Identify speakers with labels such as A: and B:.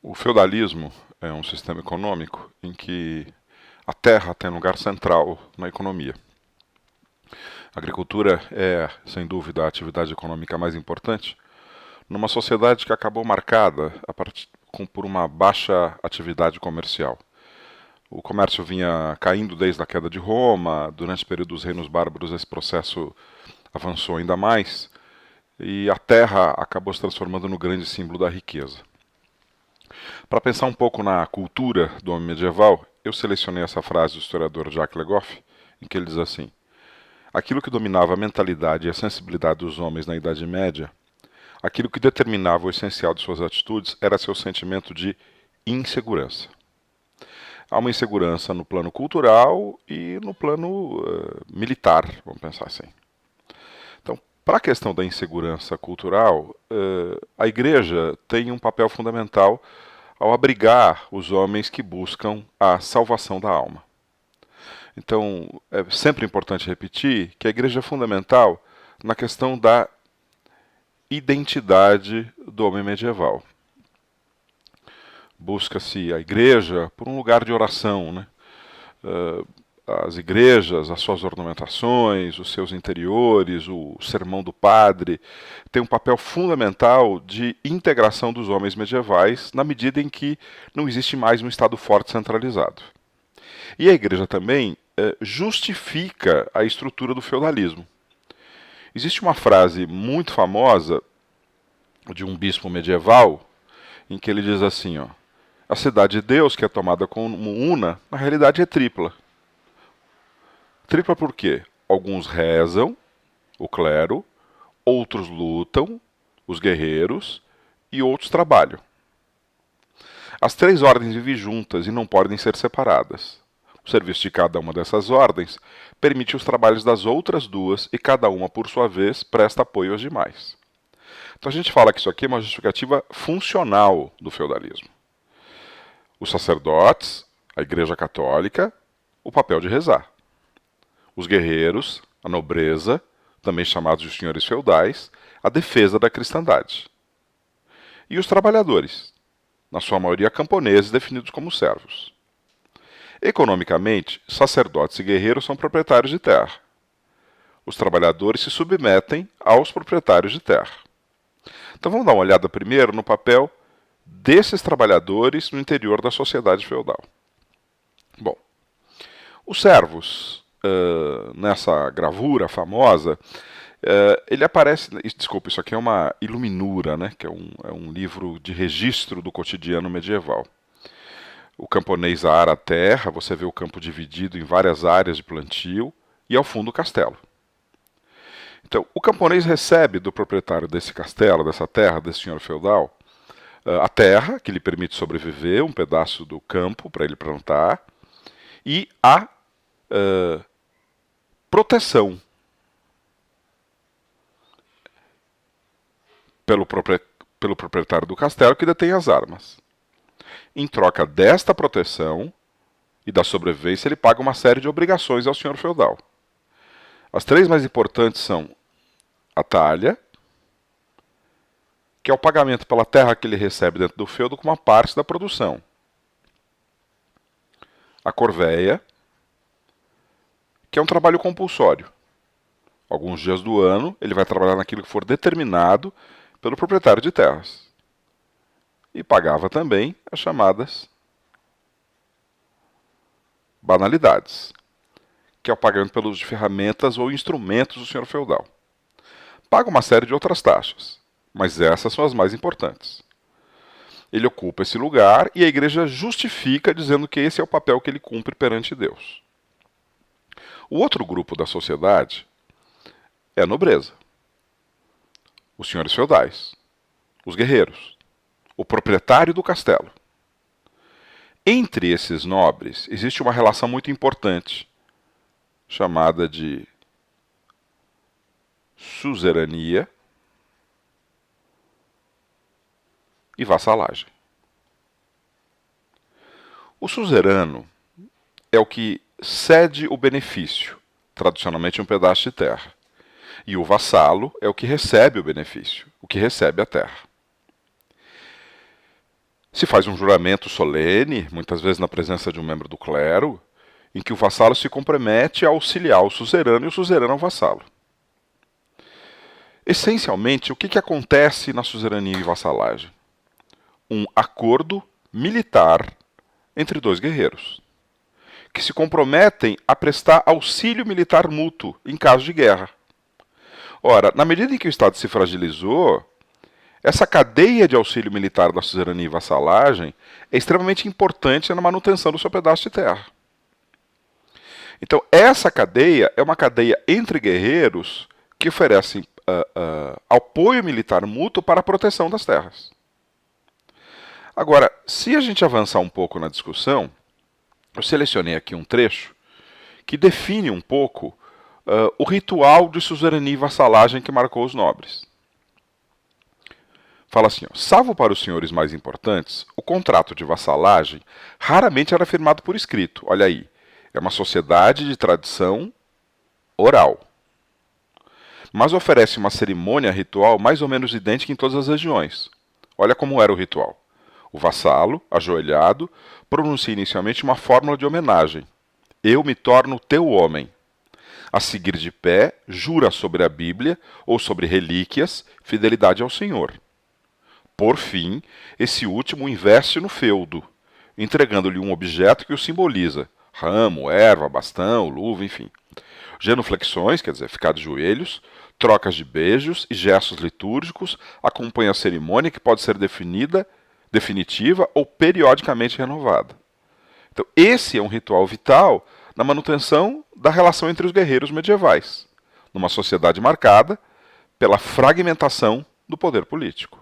A: O feudalismo é um sistema econômico em que a terra tem lugar central na economia. A agricultura é, sem dúvida, a atividade econômica mais importante numa sociedade que acabou marcada por uma baixa atividade comercial. O comércio vinha caindo desde a queda de Roma, durante o período dos reinos bárbaros esse processo avançou ainda mais, e a terra acabou se transformando no grande símbolo da riqueza. Para pensar um pouco na cultura do homem medieval, eu selecionei essa frase do historiador Jacques Le Goff, em que ele diz assim: aquilo que dominava a mentalidade e a sensibilidade dos homens na Idade Média, aquilo que determinava o essencial de suas atitudes, era seu sentimento de insegurança. Há uma insegurança no plano cultural e no plano militar, vamos pensar assim. Então, para a questão da insegurança cultural, a igreja tem um papel fundamental ao abrigar os homens que buscam a salvação da alma. Então, é sempre importante repetir que a igreja é fundamental na questão da identidade do homem medieval. Busca-se a igreja por um lugar de oração, né? As igrejas, as suas ornamentações, os seus interiores, o sermão do padre, tem um papel fundamental de integração dos homens medievais, na medida em que não existe mais um Estado forte centralizado. E a igreja também justifica a estrutura do feudalismo. Existe uma frase muito famosa de um bispo medieval, em que ele diz assim, ó: a cidade de Deus, que é tomada como una, na realidade é tripla. Tripla por quê? Alguns rezam, o clero, outros lutam, os guerreiros, e outros trabalham. As três ordens vivem juntas e não podem ser separadas. O serviço de cada uma dessas ordens permite os trabalhos das outras duas e cada uma, por sua vez, presta apoio às demais. Então a gente fala que isso aqui é uma justificativa funcional do feudalismo. Os sacerdotes, a Igreja Católica, o papel de rezar. Os guerreiros, a nobreza, também chamados de senhores feudais, a defesa da cristandade. E os trabalhadores, na sua maioria camponeses definidos como servos. Economicamente, sacerdotes e guerreiros são proprietários de terra. Os trabalhadores se submetem aos proprietários de terra. Então vamos dar uma olhada primeiro no papel desses trabalhadores no interior da sociedade feudal. Bom, os servos, nessa gravura famosa, ele aparece... Desculpa, isso aqui é uma iluminura, né? Que é um livro de registro do cotidiano medieval. O camponês ara a terra, você vê o campo dividido em várias áreas de plantio, e ao fundo o castelo. Então, o camponês recebe do proprietário desse castelo, dessa terra, desse senhor feudal, a terra, que lhe permite sobreviver, um pedaço do campo para ele plantar, e a proteção pelo proprietário do castelo, que detém as armas. Em troca desta proteção e da sobrevivência, ele paga uma série de obrigações ao senhor feudal. As três mais importantes são a talha, que é o pagamento pela terra que ele recebe dentro do feudo com uma parte da produção. A corveia, que é um trabalho compulsório. Alguns dias do ano, ele vai trabalhar naquilo que for determinado pelo proprietário de terras. E pagava também as chamadas banalidades, que é o pagamento pelos de ferramentas ou instrumentos do senhor feudal. Paga uma série de outras taxas, mas essas são as mais importantes. Ele ocupa esse lugar e a igreja justifica dizendo que esse é o papel que ele cumpre perante Deus. O outro grupo da sociedade é a nobreza, os senhores feudais, os guerreiros, o proprietário do castelo. Entre esses nobres existe uma relação muito importante, chamada de suzerania e vassalagem. O suzerano é o que cede o benefício, tradicionalmente um pedaço de terra. E o vassalo é o que recebe o benefício, o que recebe a terra. Se faz um juramento solene, muitas vezes na presença de um membro do clero, em que o vassalo se compromete a auxiliar o suzerano e o suzerano ao vassalo. Essencialmente, o que acontece na suzerania e vassalagem? Um acordo militar entre dois guerreiros, que se comprometem a prestar auxílio militar mútuo em caso de guerra. Ora, na medida em que o Estado se fragilizou, essa cadeia de auxílio militar da suzerania e vassalagem é extremamente importante na manutenção do seu pedaço de terra. Então, essa cadeia é uma cadeia entre guerreiros que oferecem apoio militar mútuo para a proteção das terras. Agora, se a gente avançar um pouco na discussão, eu selecionei aqui um trecho que define um pouco o ritual de suzerania e vassalagem que marcou os nobres. Fala assim, ó, salvo para os senhores mais importantes, o contrato de vassalagem raramente era firmado por escrito. Olha aí, é uma sociedade de tradição oral, mas oferece uma cerimônia ritual mais ou menos idêntica em todas as regiões. Olha como era o ritual. O vassalo, ajoelhado, pronuncia inicialmente uma fórmula de homenagem. Eu me torno teu homem. A seguir de pé, jura sobre a Bíblia ou sobre relíquias fidelidade ao Senhor. Por fim, esse último investe no feudo, entregando-lhe um objeto que o simboliza, ramo, erva, bastão, luva, enfim. Genuflexões, quer dizer, ficar de joelhos, trocas de beijos e gestos litúrgicos acompanham a cerimônia que pode ser definitiva ou periodicamente renovada. Então, esse é um ritual vital na manutenção da relação entre os guerreiros medievais, numa sociedade marcada pela fragmentação do poder político.